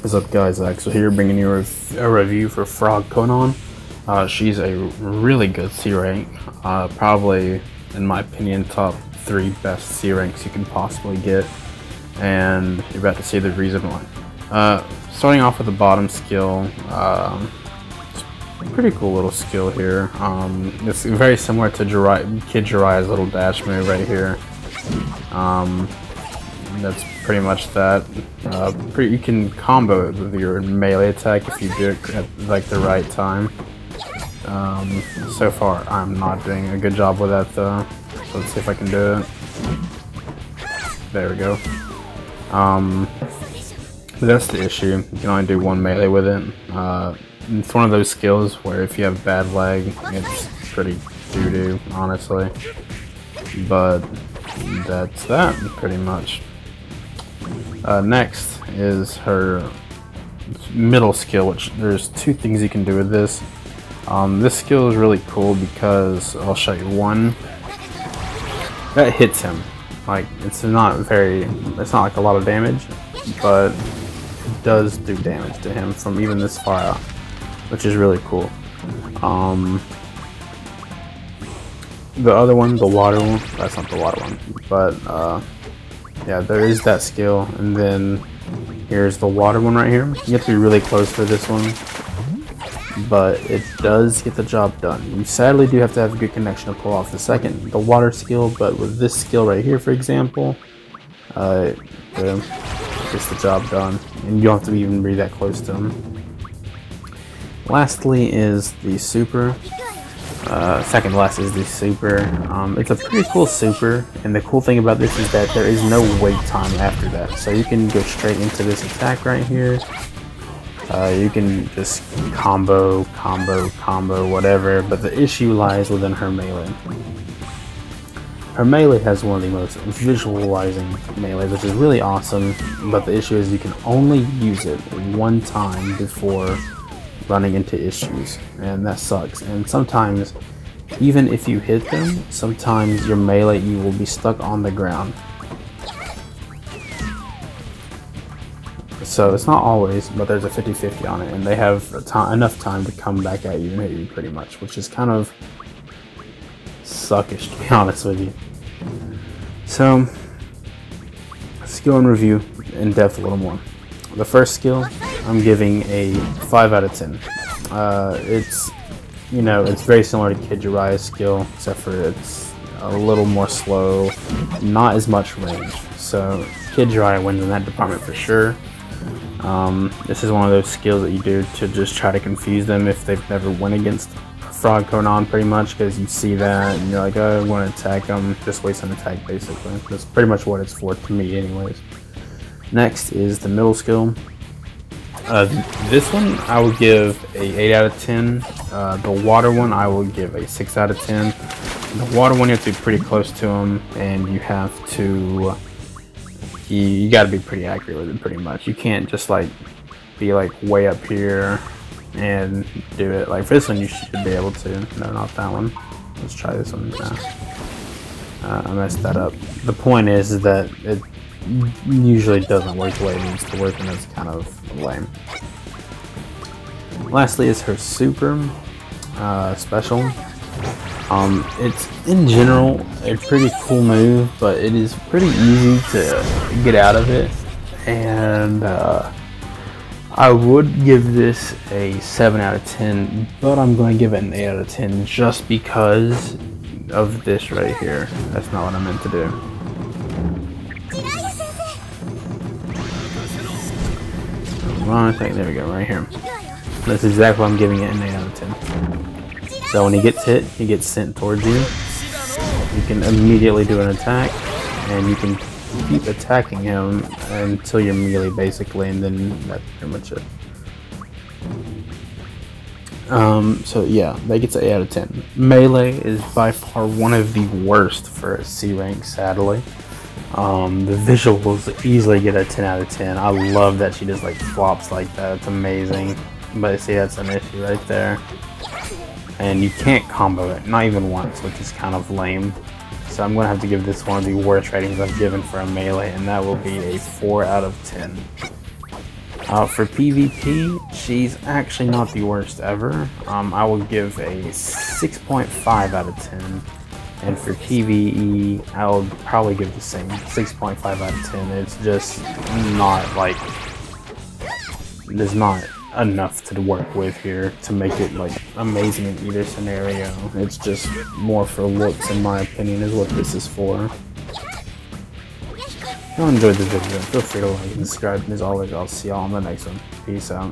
What's up, guys? Axel here, bringing you a review for Frog Konan. She's a really good C rank, probably, in my opinion, top 3 best C ranks you can possibly get, and you're about to see the reason why. Starting off with the bottom skill, it's a pretty cool little skill here. It's very similar to Kid Jiraiya's little dash move right here. That's pretty much that. You can combo it with your melee attack if you do it at like the right time. So far, I'm not doing a good job with that though. So let's see if I can do it. There we go. But that's the issue. You can only do one melee with it. It's one of those skills where if you have bad leg, it's pretty doo-doo, honestly. But that's that, pretty much. Next is her middle skill, which there's 2 things you can do with this. This skill is really cool because I'll show you one. That hits him. Like, it's not like a lot of damage, but it does do damage to him from even this far out, which is really cool. The other one, the water one, that's not the water one, but yeah, there is that skill, and then here's the water one right here. You have to be really close for this one, but it does get the job done. You sadly do have to have a good connection to pull off the water skill, but with this skill right here, for example, it gets the job done, and you don't have to even be that close to them. Lastly is the super. Second last is the super. It's a pretty cool super, and the cool thing about this is that there is no wait time after that, so you can go straight into this attack right here. You can just combo, whatever, but the issue lies within her melee. Her melee has one of the most visualizing melees, which is really awesome, but the issue is you can only use it one time before running into issues, and that sucks. And sometimes, even if you hit them, sometimes your melee you will be stuck on the ground. So it's not always, but there's a 50-50 on it, and they have enough time to come back at you and hit you pretty much, which is kind of suckish, to be honest with you. So skill and review in depth a little more. The first skill, I'm giving a 5 out of 10. It's, you know, it's very similar to Kid Jiraiya's skill, except for it's a little more slow, not as much range. So Kid Jiraiya wins in that department for sure. This is one of those skills that you do to just try to confuse them if they've never went against Frog Konan, pretty much, because you see that and you're like, oh, I want to attack them, just waste an attack basically. That's pretty much what it's for to me anyways. Next is the middle skill. This one I will give a 8 out of 10. The water one I will give a 6 out of 10. The water one you have to be pretty close to him, and you have to, you got to be pretty accurate with it pretty much. You can't just like be like way up here and do it. Like for this one you should be able to. No, not that one. Let's try this one now. I messed that up. The point is that it usually doesn't work the way it needs to work, and it's kind of lame. Lastly is her super special. It's in general a pretty cool move, but it is pretty easy to get out of it, and I would give this a 7 out of 10, but I'm going to give it an 8 out of 10 just because of this right here. That's not what I meant to do. There we go, right here. That's exactly what I'm giving it an 8 out of 10. So when he gets hit, he gets sent towards you. You can immediately do an attack, and you can keep attacking him until you're melee basically, and then that's pretty much it. So yeah, that gets an 8 out of 10. Melee is by far one of the worst for a C rank, sadly. The visuals easily get a 10 out of 10. I love that she just like flops like that. It's amazing. But see, that's an issue right there. And you can't combo it, not even once, which is kind of lame. So I'm going to have to give this one of the worst ratings I've given for a melee, and that will be a 4 out of 10. For PvP, she's actually not the worst ever. I will give a 6.5 out of 10. And for PvE, I'll probably give the same, 6.5 out of 10. It's just not like, there's not enough to work with here to make it like amazing in either scenario. It's just more for looks, in my opinion, is what this is for. If you enjoyed the video, feel free to like and subscribe. And as always, I'll see y'all on the next one. Peace out.